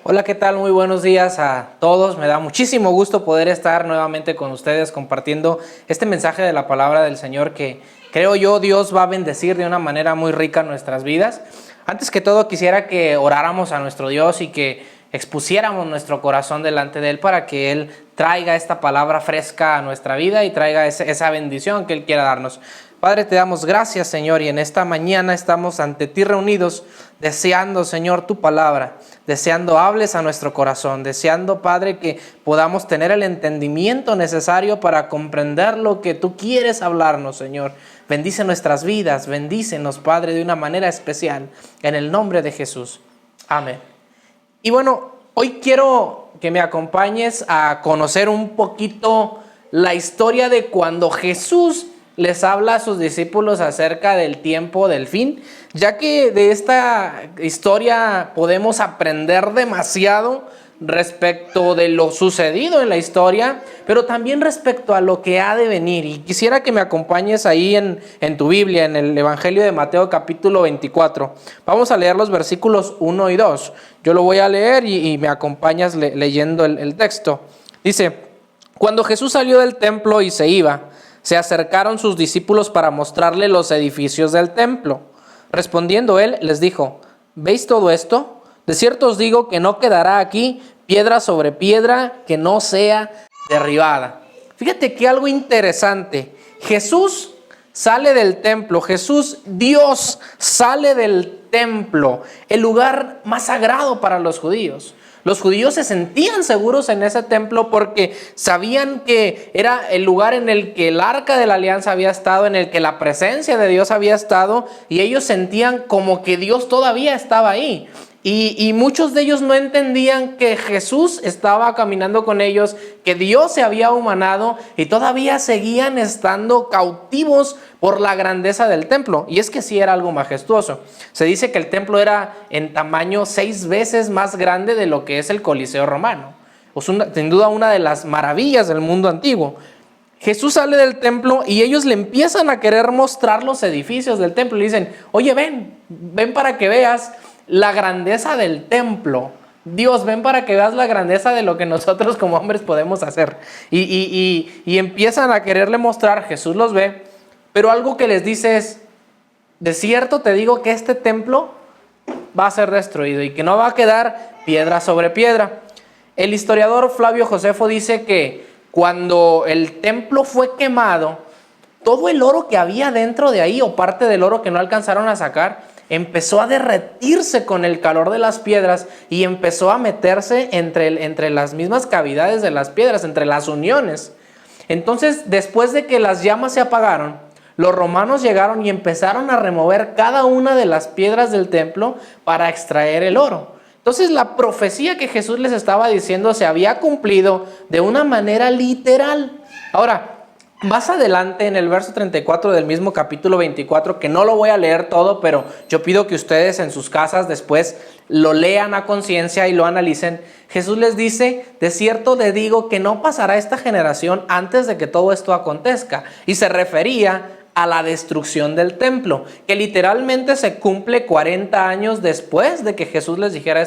Hola, ¿qué tal? Muy buenos días a todos. Me da muchísimo gusto poder estar nuevamente con ustedes compartiendo este mensaje de la palabra del Señor que creo yo Dios va a bendecir de una manera muy rica nuestras vidas. Antes que todo quisiera que oráramos a nuestro Dios y que expusiéramos nuestro corazón delante de Él para que Él traiga esta palabra fresca a nuestra vida y traiga esa bendición que Él quiera darnos. Padre, te damos gracias, Señor, y en esta mañana estamos ante ti reunidos, deseando, Señor, tu palabra, deseando hables a nuestro corazón, deseando, Padre, que podamos tener el entendimiento necesario para comprender lo que tú quieres hablarnos, Señor. Bendice nuestras vidas, bendícenos, Padre, de una manera especial, en el nombre de Jesús. Amén. Y bueno, hoy quiero que me acompañes a conocer un poquito la historia de cuando Jesús les habla a sus discípulos acerca del tiempo del fin, ya que de esta historia podemos aprender demasiado respecto de lo sucedido en la historia, pero también respecto a lo que ha de venir. Y quisiera que me acompañes ahí en tu Biblia, en el Evangelio de Mateo capítulo 24. Vamos a leer los versículos 1 y 2. Yo lo voy a leer y me acompañas leyendo el texto. Dice: cuando Jesús salió del templo y se iba, se acercaron sus discípulos para mostrarle los edificios del templo. Respondiendo él, les dijo: ¿veis todo esto? De cierto os digo que no quedará aquí piedra sobre piedra que no sea derribada. Fíjate que algo interesante. Jesús sale del templo. Jesús, Dios, sale del templo, el lugar más sagrado para los judíos. Los judíos se sentían seguros en ese templo porque sabían que era el lugar en el que el arca de la alianza había estado, en el que la presencia de Dios había estado, y ellos sentían como que Dios todavía estaba ahí. Y muchos de ellos no entendían que Jesús estaba caminando con ellos, que Dios se había humanado, y todavía seguían estando cautivos por la grandeza del templo. Y es que sí era algo majestuoso. Se dice que el templo era en tamaño 6 veces más grande de lo que es el Coliseo romano. Sin duda una de las maravillas del mundo antiguo. Jesús sale del templo y ellos le empiezan a querer mostrar los edificios del templo. Le dicen: oye, ven para que veas la grandeza del templo. Dios, ven para que veas la grandeza de lo que nosotros como hombres podemos hacer. Y empiezan a quererle mostrar. Jesús los ve, pero algo que les dice es: de cierto te digo que este templo va a ser destruido y que no va a quedar piedra sobre piedra. El historiador Flavio Josefo dice que cuando el templo fue quemado, todo el oro que había dentro de ahí, o parte del oro que no alcanzaron a sacar, empezó a derretirse con el calor de las piedras y empezó a meterse entre las mismas cavidades de las piedras, entre las uniones. Entonces, después de que las llamas se apagaron, los romanos llegaron y empezaron a remover cada una de las piedras del templo para extraer el oro. Entonces, la profecía que Jesús les estaba diciendo se había cumplido de una manera literal. Ahora, más adelante en el verso 34 del mismo capítulo 24, que no lo voy a leer todo, pero yo pido que ustedes en sus casas después lo lean a conciencia y lo analicen. Jesús les dice: de cierto te digo que no pasará esta generación antes de que todo esto acontezca. Y se refería a la destrucción del templo, que literalmente se cumple 40 años después de que Jesús les dijera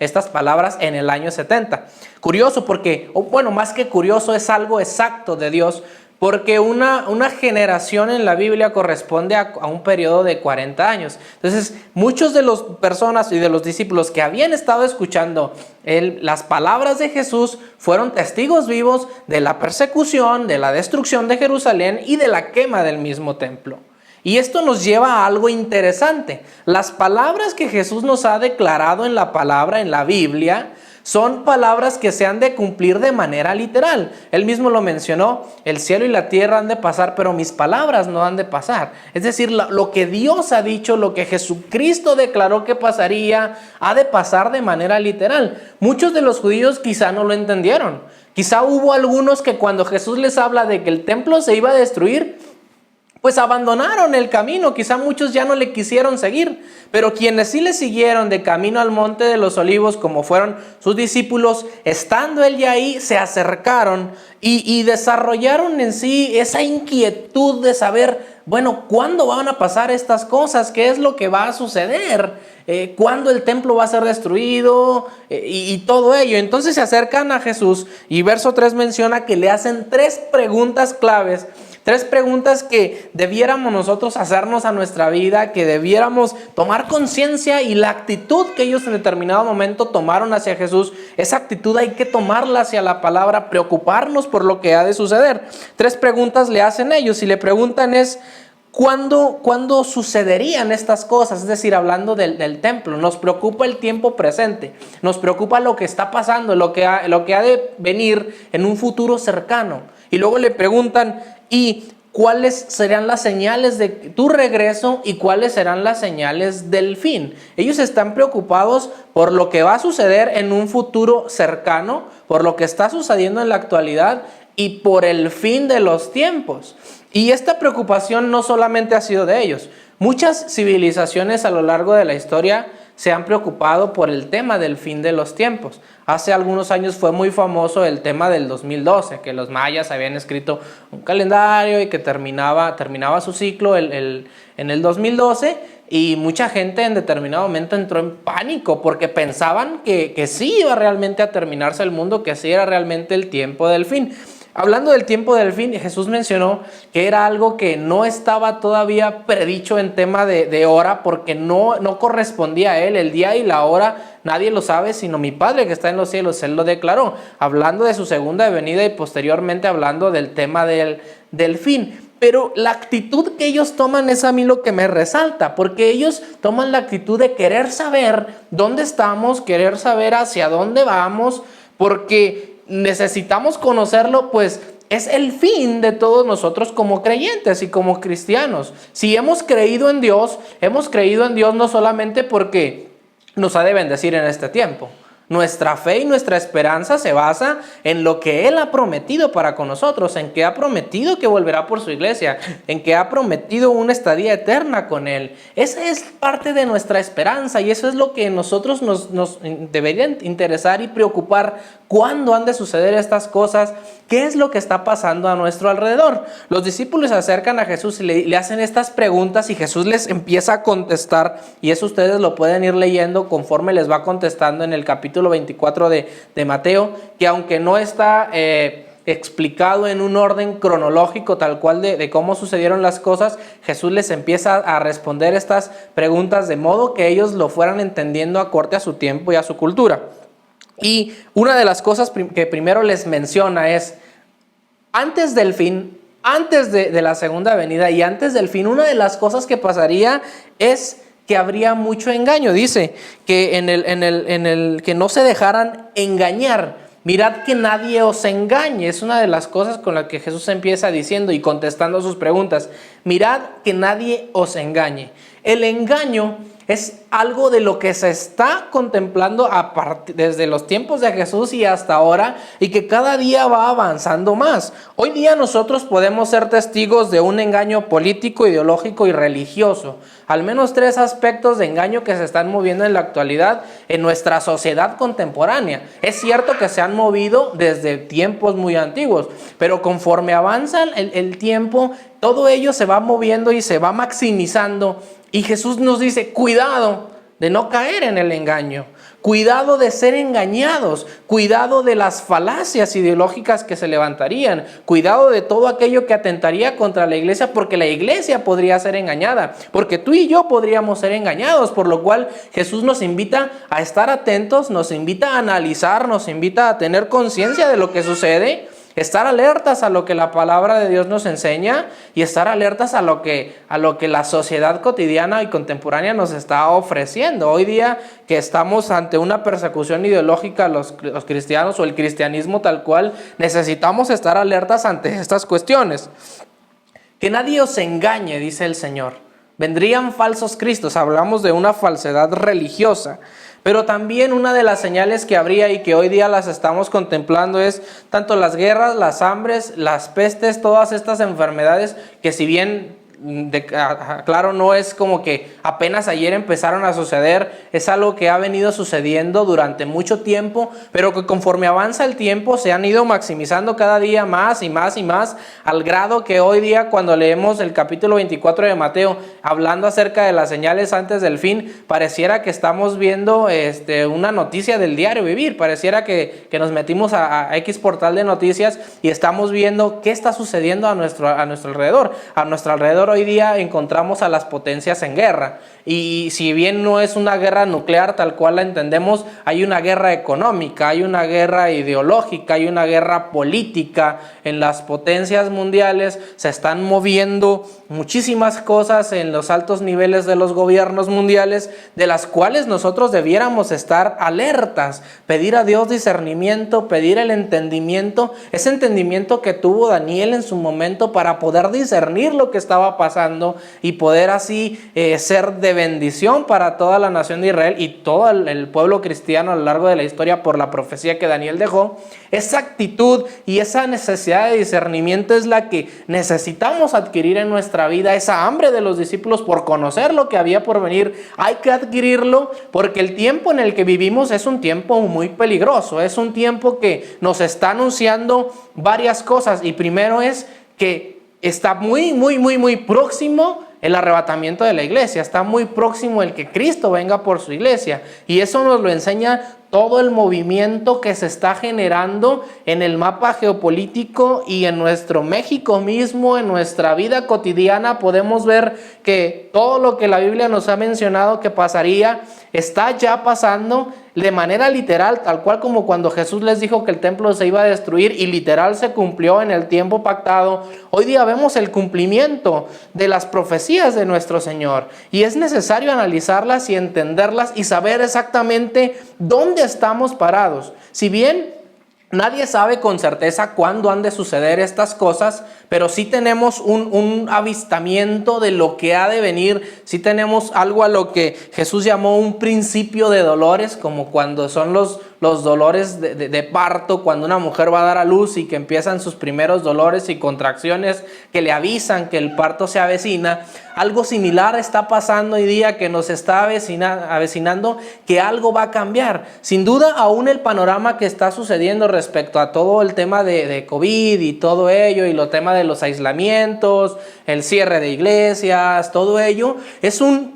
estas palabras en el año 70. Curioso porque, bueno, más que curioso, es algo exacto de Dios, porque una generación en la Biblia corresponde a un periodo de 40 años. Entonces, muchos de las personas y de los discípulos que habían estado escuchando las palabras de Jesús fueron testigos vivos de la persecución, de la destrucción de Jerusalén y de la quema del mismo templo. Y esto nos lleva a algo interesante. Las palabras que Jesús nos ha declarado en la palabra, en la Biblia, son palabras que se han de cumplir de manera literal. Él mismo lo mencionó: el cielo y la tierra han de pasar, pero mis palabras no han de pasar. Es decir, lo que Dios ha dicho, lo que Jesucristo declaró que pasaría, ha de pasar de manera literal. Muchos de los judíos quizá no lo entendieron. Quizá hubo algunos que cuando Jesús les habla de que el templo se iba a destruir, pues abandonaron el camino. Quizá muchos ya no le quisieron seguir, pero quienes sí le siguieron de camino al Monte de los Olivos, como fueron sus discípulos, estando él ya ahí, se acercaron y desarrollaron en sí esa inquietud de saber, bueno, ¿cuándo van a pasar estas cosas? ¿Qué es lo que va a suceder? ¿Cuándo el templo va a ser destruido? Y todo ello. Entonces se acercan a Jesús y verso 3 menciona que le hacen 3 preguntas claves. 3 preguntas que debiéramos nosotros hacernos a nuestra vida, que debiéramos tomar conciencia, y la actitud que ellos en determinado momento tomaron hacia Jesús, esa actitud hay que tomarla hacia la palabra, preocuparnos por lo que ha de suceder. 3 preguntas le hacen ellos y le preguntan es, ¿cuándo sucederían estas cosas? Es decir, hablando del templo. Nos preocupa el tiempo presente, nos preocupa lo que está pasando, lo que ha de venir en un futuro cercano. Y luego le preguntan, ¿y cuáles serán las señales de tu regreso y cuáles serán las señales del fin? Ellos están preocupados por lo que va a suceder en un futuro cercano, por lo que está sucediendo en la actualidad y por el fin de los tiempos. Y esta preocupación no solamente ha sido de ellos. Muchas civilizaciones a lo largo de la historia se han preocupado por el tema del fin de los tiempos. Hace algunos años fue muy famoso el tema del 2012, que los mayas habían escrito un calendario y que terminaba su ciclo en el 2012, y mucha gente en determinado momento entró en pánico porque pensaban que sí iba realmente a terminarse el mundo, que sí era realmente el tiempo del fin. Hablando del tiempo del fin, Jesús mencionó que era algo que no estaba todavía predicho en tema de hora, porque no correspondía a él. El día y la hora nadie lo sabe sino mi Padre que está en los cielos. Él lo declaró, hablando de su segunda venida y posteriormente hablando del tema del fin. Pero la actitud que ellos toman es a mí lo que me resalta, porque ellos toman la actitud de querer saber dónde estamos, querer saber hacia dónde vamos, porque necesitamos conocerlo, pues es el fin de todos nosotros como creyentes y como cristianos. Si hemos creído en Dios no solamente porque nos ha de bendecir en este tiempo. Nuestra fe y nuestra esperanza se basa en lo que Él ha prometido para con nosotros, en que ha prometido que volverá por su iglesia, en que ha prometido una estadía eterna con Él. Esa es parte de nuestra esperanza y eso es lo que nosotros nos deberían interesar y preocupar. ¿Cuándo han de suceder estas cosas? ¿Qué es lo que está pasando a nuestro alrededor? Los discípulos se acercan a Jesús y le hacen estas preguntas y Jesús les empieza a contestar, y eso ustedes lo pueden ir leyendo conforme les va contestando en el capítulo 24 de Mateo, que aunque no está explicado en un orden cronológico tal cual de cómo sucedieron las cosas, Jesús les empieza a responder estas preguntas de modo que ellos lo fueran entendiendo acorde a su tiempo y a su cultura. Y una de las cosas que primero les menciona es, antes del fin, antes de la segunda venida y antes del fin, una de las cosas que pasaría es que habría mucho engaño. Dice que en el que no se dejaran engañar. Mirad que nadie os engañe. Es una de las cosas con las que Jesús empieza diciendo y contestando sus preguntas. Mirad que nadie os engañe. El engaño es algo de lo que se está contemplando desde los tiempos de Jesús y hasta ahora, y que cada día va avanzando más. Hoy día nosotros podemos ser testigos de un engaño político, ideológico y religioso. Al menos 3 aspectos de engaño que se están moviendo en la actualidad en nuestra sociedad contemporánea. Es cierto que se han movido desde tiempos muy antiguos, pero conforme avanza el tiempo, todo ello se va moviendo y se va maximizando. Y Jesús nos dice, cuidado de no caer en el engaño, cuidado de ser engañados, cuidado de las falacias ideológicas que se levantarían, cuidado de todo aquello que atentaría contra la iglesia, porque la iglesia podría ser engañada, porque tú y yo podríamos ser engañados, por lo cual Jesús nos invita a estar atentos, nos invita a analizar, nos invita a tener conciencia de lo que sucede, estar alertas a lo que la palabra de Dios nos enseña y estar alertas a lo que la sociedad cotidiana y contemporánea nos está ofreciendo. Hoy día que estamos ante una persecución ideológica, los cristianos o el cristianismo tal cual, necesitamos estar alertas ante estas cuestiones. Que nadie os engañe, dice el Señor. Vendrían falsos cristos, hablamos de una falsedad religiosa. Pero también una de las señales que habría y que hoy día las estamos contemplando es tanto las guerras, las hambres, las pestes, todas estas enfermedades que si bien claro, no es como que apenas ayer empezaron a suceder, es algo que ha venido sucediendo durante mucho tiempo, pero que conforme avanza el tiempo se han ido maximizando cada día más y más y más, al grado que hoy día cuando leemos el capítulo 24 de Mateo, hablando acerca de las señales antes del fin, pareciera que estamos viendo una noticia del diario vivir, pareciera que nos metimos a X portal de noticias y estamos viendo qué está sucediendo a nuestro alrededor. A nuestro alrededor hoy día encontramos a las potencias en guerra, y si bien no es una guerra nuclear tal cual la entendemos, hay una guerra económica, hay una guerra ideológica, hay una guerra política. En las potencias mundiales se están moviendo muchísimas cosas en los altos niveles de los gobiernos mundiales, de las cuales nosotros debiéramos estar alertas, pedir a Dios discernimiento, pedir el entendimiento, ese entendimiento que tuvo Daniel en su momento para poder discernir lo que estaba pasando y poder así ser de bendición para toda la nación de Israel y todo el pueblo cristiano a lo largo de la historia por la profecía que Daniel dejó. Esa actitud y esa necesidad de discernimiento es la que necesitamos adquirir en nuestra vida, esa hambre de los discípulos por conocer lo que había por venir. Hay que adquirirlo porque el tiempo en el que vivimos es un tiempo muy peligroso, es un tiempo que nos está anunciando varias cosas, y primero es que está muy próximo el arrebatamiento de la iglesia, está muy próximo el que Cristo venga por su iglesia, y eso nos lo enseña todo el movimiento que se está generando en el mapa geopolítico y en nuestro México mismo, en nuestra vida cotidiana. Podemos ver que todo lo que la Biblia nos ha mencionado que pasaría, está ya pasando de manera literal, tal cual como cuando Jesús les dijo que el templo se iba a destruir y literal se cumplió en el tiempo pactado. Hoy día vemos el cumplimiento de las profecías de nuestro Señor, y es necesario analizarlas y entenderlas y saber exactamente dónde estamos parados. Si bien nadie sabe con certeza cuándo han de suceder estas cosas, pero sí tenemos un avistamiento de lo que ha de venir. Sí tenemos algo a lo que Jesús llamó un principio de dolores, como cuando son los dolores de parto, cuando una mujer va a dar a luz y que empiezan sus primeros dolores y contracciones que le avisan que el parto se avecina. Algo similar está pasando hoy día, que nos está avecinando que algo va a cambiar. Sin duda, aún el panorama que está sucediendo respecto a todo el tema de COVID y todo ello, y los temas de los aislamientos, el cierre de iglesias, todo ello, es una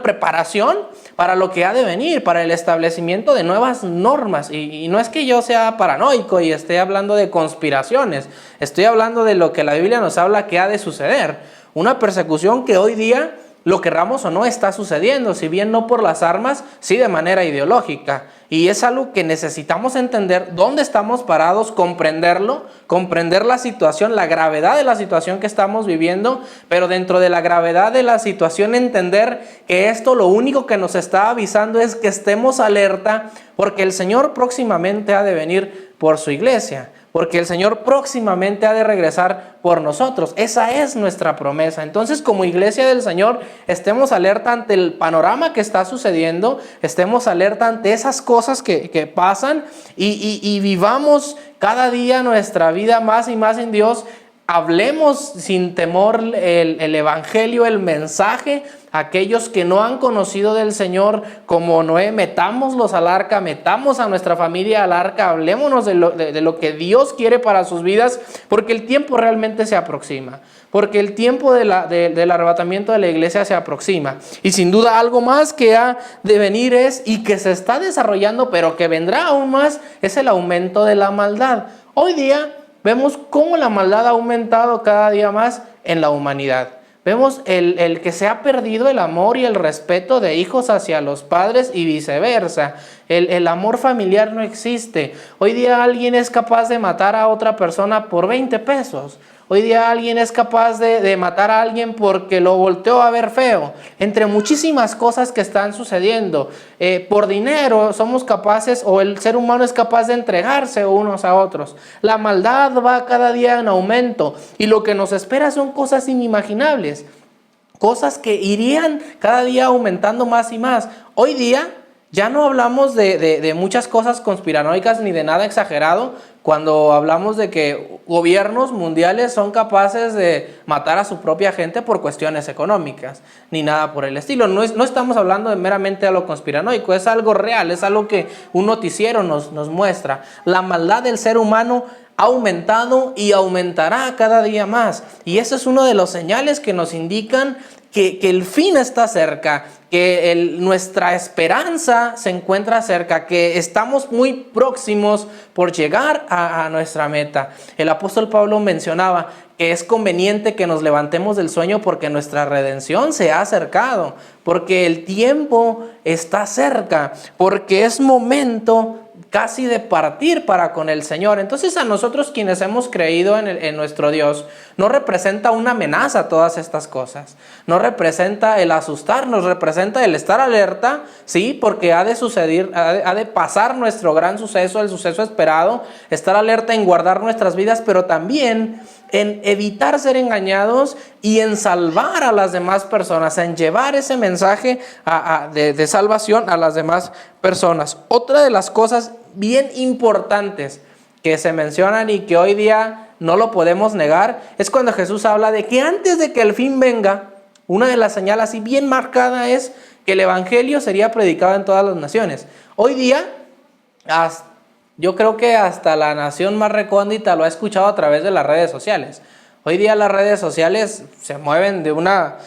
preparación para lo que ha de venir, para el establecimiento de nuevas normas. Y no es que yo sea paranoico y esté hablando de conspiraciones, estoy hablando de lo que la Biblia nos habla que ha de suceder. Una persecución que hoy día, lo querramos o no, está sucediendo, si bien no por las armas, sí de manera ideológica. Y es algo que necesitamos entender dónde estamos parados, comprenderlo, comprender la situación, la gravedad de la situación que estamos viviendo, pero dentro de la gravedad de la situación entender que esto lo único que nos está avisando es que estemos alerta, porque el Señor próximamente ha de venir por su iglesia, porque el Señor próximamente ha de regresar por nosotros. Esa es nuestra promesa. Entonces, como iglesia del Señor, estemos alerta ante el panorama que está sucediendo, estemos alerta ante esas cosas que pasan, y vivamos cada día nuestra vida más y más en Dios. Hablemos sin temor el evangelio, el mensaje. Aquellos que no han conocido del Señor, como Noé, metámoslos al arca, metamos a nuestra familia al arca, hablémonos de lo que Dios quiere para sus vidas, porque el tiempo realmente se aproxima, porque el tiempo del arrebatamiento de la iglesia se aproxima. Y sin duda algo más que ha de venir y que se está desarrollando, pero que vendrá aún más, es el aumento de la maldad. Hoy día vemos cómo la maldad ha aumentado cada día más en la humanidad. Vemos el que se ha perdido el amor y el respeto de hijos hacia los padres y viceversa. El amor familiar no existe. Hoy día alguien es capaz de matar a otra persona por 20 pesos. Hoy día alguien es capaz de matar a alguien porque lo volteó a ver feo. Entre muchísimas cosas que están sucediendo. Por dinero somos capaces, o el ser humano es capaz de entregarse unos a otros. La maldad va cada día en aumento. Y lo que nos espera son cosas inimaginables. Cosas que irían cada día aumentando más y más. Hoy día ya no hablamos de muchas cosas conspiranoicas ni de nada exagerado cuando hablamos de que gobiernos mundiales son capaces de matar a su propia gente por cuestiones económicas, ni nada por el estilo. No estamos hablando de meramente a lo conspiranoico, es algo real, es algo que un noticiero nos muestra. La maldad del ser humano ha aumentado y aumentará cada día más. Y ese es uno de los señales que nos indican que el fin está cerca, que nuestra esperanza se encuentra cerca, que estamos muy próximos por llegar a nuestra meta. El apóstol Pablo mencionaba que es conveniente que nos levantemos del sueño porque nuestra redención se ha acercado, porque el tiempo está cerca, porque es momento casi de partir para con el Señor. Entonces a nosotros quienes hemos creído en nuestro Dios, no representa una amenaza todas estas cosas, no representa el asustarnos, representa el estar alerta, sí, porque ha de suceder, ha de pasar nuestro gran suceso, el suceso esperado, estar alerta en guardar nuestras vidas, pero también en evitar ser engañados y en salvar a las demás personas, en llevar ese mensaje de salvación a las demás personas. Otra de las cosas bien importantes que se mencionan y que hoy día no lo podemos negar es cuando Jesús habla de que antes de que el fin venga, una de las señales así bien marcada es que el evangelio sería predicado en todas las naciones. Hoy día, yo creo que hasta la nación más recóndita lo ha escuchado a través de las redes sociales. Hoy día las redes sociales se mueven de una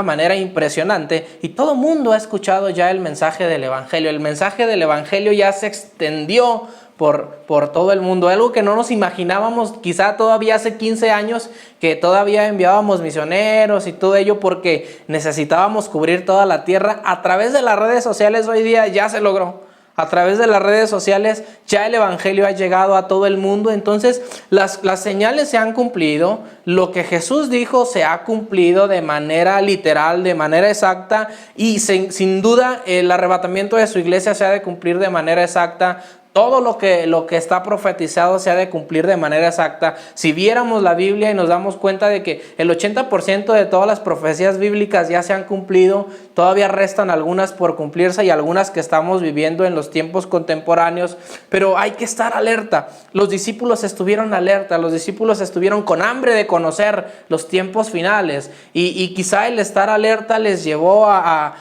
manera impresionante y todo el mundo ha escuchado ya el mensaje del evangelio. El mensaje del evangelio ya se extendió por todo el mundo. Algo que no nos imaginábamos quizá todavía hace 15 años, que todavía enviábamos misioneros y todo ello porque necesitábamos cubrir toda la tierra. A través de las redes sociales hoy día ya se logró. A través de las redes sociales ya el evangelio ha llegado a todo el mundo. Entonces las señales se han cumplido. Lo que Jesús dijo se ha cumplido de manera literal, de manera exacta. Y sin duda el arrebatamiento de su iglesia se ha de cumplir de manera exacta. Todo lo que está profetizado se ha de cumplir de manera exacta. Si viéramos la Biblia y nos damos cuenta de que el 80% de todas las profecías bíblicas ya se han cumplido, todavía restan algunas por cumplirse y algunas que estamos viviendo en los tiempos contemporáneos, pero hay que estar alerta. Los discípulos estuvieron alerta, los discípulos estuvieron con hambre de conocer los tiempos finales y quizá el estar alerta les llevó a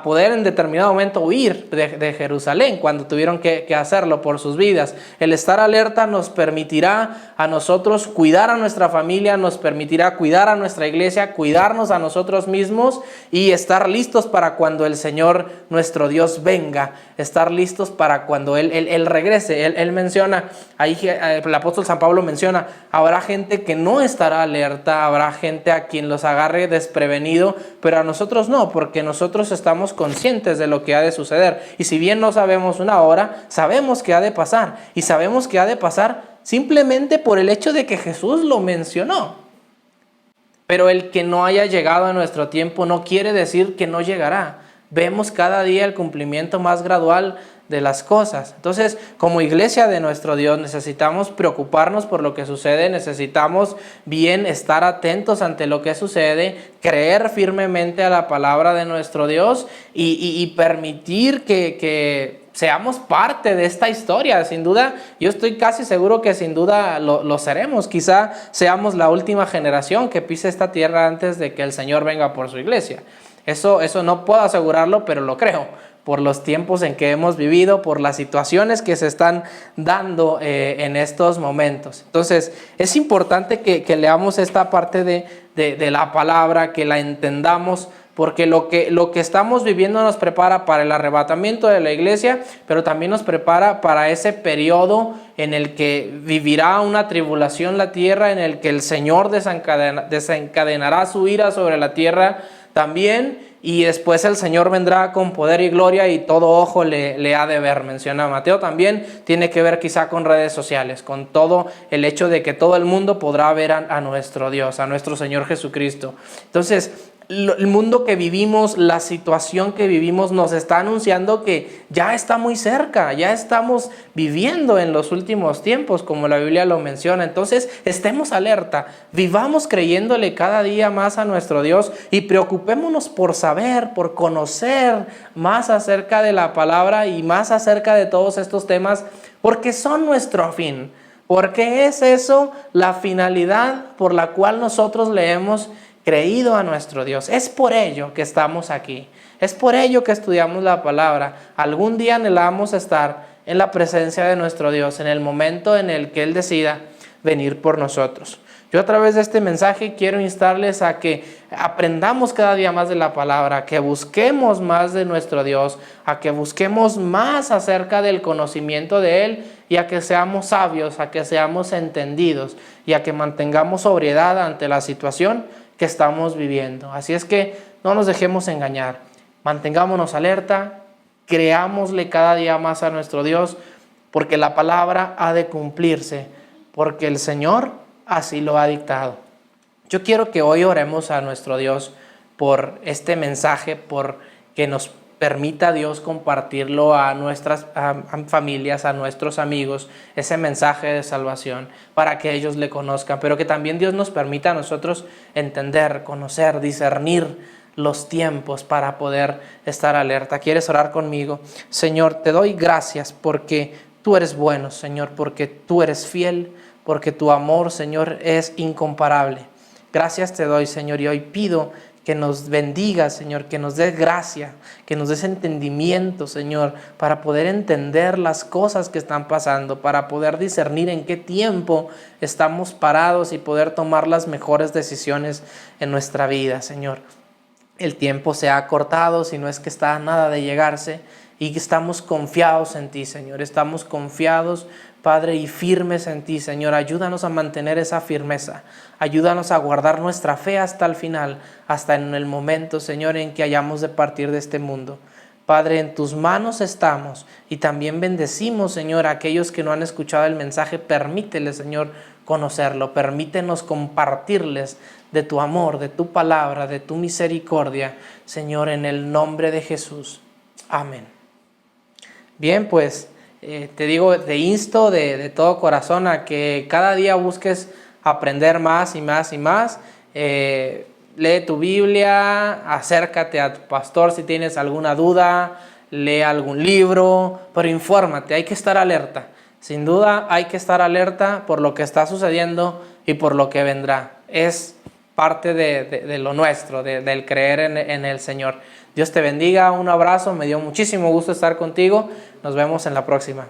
poder en determinado momento huir de Jerusalén cuando tuvieron que hacerlo por sus vidas. El estar alerta nos permitirá a nosotros cuidar a nuestra familia, nos permitirá cuidar a nuestra iglesia, cuidarnos a nosotros mismos y estar listos para cuando el Señor nuestro Dios venga, estar listos para cuando Él regrese. Él menciona, ahí el apóstol San Pablo menciona, habrá gente que no estará alerta, habrá gente a quien los agarre desprevenido, pero a nosotros no, porque nosotros estamos conscientes de lo que ha de suceder. Y si bien no sabemos una hora, sabemos que ha de pasar. Y sabemos que ha de pasar simplemente por el hecho de que Jesús lo mencionó. Pero el que no haya llegado a nuestro tiempo no quiere decir que no llegará. Vemos cada día el cumplimiento más gradual de las cosas. Entonces, como iglesia de nuestro Dios, necesitamos preocuparnos por lo que sucede, necesitamos bien estar atentos ante lo que sucede, creer firmemente a la palabra de nuestro Dios y permitir que seamos parte de esta historia. Sin duda, yo estoy casi seguro que sin duda lo seremos. Quizá seamos la última generación que pise esta tierra antes de que el Señor venga por su iglesia. Eso no puedo asegurarlo, pero lo creo, por los tiempos en que hemos vivido, por las situaciones que se están dando en estos momentos. Entonces, es importante que leamos esta parte de la palabra, que la entendamos, porque lo que estamos viviendo nos prepara para el arrebatamiento de la iglesia, pero también nos prepara para ese periodo en el que vivirá una tribulación la tierra, en el que el Señor desencadenará su ira sobre la tierra también, y después el Señor vendrá con poder y gloria y todo ojo le ha de ver. Menciona Mateo también, tiene que ver quizá con redes sociales, con todo el hecho de que todo el mundo podrá ver a nuestro Dios, a nuestro Señor Jesucristo. Entonces, el mundo que vivimos, la situación que vivimos nos está anunciando que ya está muy cerca, ya estamos viviendo en los últimos tiempos, como la Biblia lo menciona. Entonces, estemos alerta, vivamos creyéndole cada día más a nuestro Dios y preocupémonos por saber, por conocer más acerca de la palabra y más acerca de todos estos temas, porque son nuestro fin. Porque es eso la finalidad por la cual nosotros le hemos creído a nuestro Dios. Es por ello que estamos aquí. Es por ello que estudiamos la palabra. Algún día anhelamos estar en la presencia de nuestro Dios, en el momento en el que Él decida venir por nosotros. Yo a través de este mensaje quiero instarles a que aprendamos cada día más de la palabra, a que busquemos más de nuestro Dios, a que busquemos más acerca del conocimiento de Él y a que seamos sabios, a que seamos entendidos y a que mantengamos sobriedad ante la situación que estamos viviendo. Así es que no nos dejemos engañar, mantengámonos alerta, creámosle cada día más a nuestro Dios, porque la palabra ha de cumplirse, porque el Señor así lo ha dictado. Yo quiero que hoy oremos a nuestro Dios por este mensaje, por que nos permita Dios compartirlo a nuestras familias, a nuestros amigos, ese mensaje de salvación, para que ellos le conozcan, pero que también Dios nos permita a nosotros entender, conocer, discernir los tiempos para poder estar alerta. ¿Quieres orar conmigo? Señor, te doy gracias porque tú eres bueno, Señor, porque tú eres fiel, porque tu amor, Señor, es incomparable. Gracias te doy, Señor, y hoy pido que nos bendigas, Señor, que nos des gracia, que nos des entendimiento, Señor, para poder entender las cosas que están pasando, para poder discernir en qué tiempo estamos parados y poder tomar las mejores decisiones en nuestra vida, Señor. El tiempo se ha acortado, si no es que está a nada de llegarse, y estamos confiados en ti, Señor. Estamos confiados, Padre, y firmes en ti, Señor. Ayúdanos a mantener esa firmeza. Ayúdanos a guardar nuestra fe hasta el final, hasta en el momento, Señor, en que hayamos de partir de este mundo. Padre, en tus manos estamos y también bendecimos, Señor, a aquellos que no han escuchado el mensaje. Permíteles, Señor, conocerlo. Permítenos compartirles de tu amor, de tu palabra, de tu misericordia, Señor, en el nombre de Jesús. Amén. Bien, pues te digo, te insto de todo corazón a que cada día busques aprender más y más y más. Lee tu Biblia, acércate a tu pastor si tienes alguna duda, lee algún libro, pero infórmate, hay que estar alerta. Sin duda hay que estar alerta por lo que está sucediendo y por lo que vendrá. Es parte de lo nuestro, del creer en el Señor. Dios te bendiga, un abrazo, me dio muchísimo gusto estar contigo. Nos vemos en la próxima.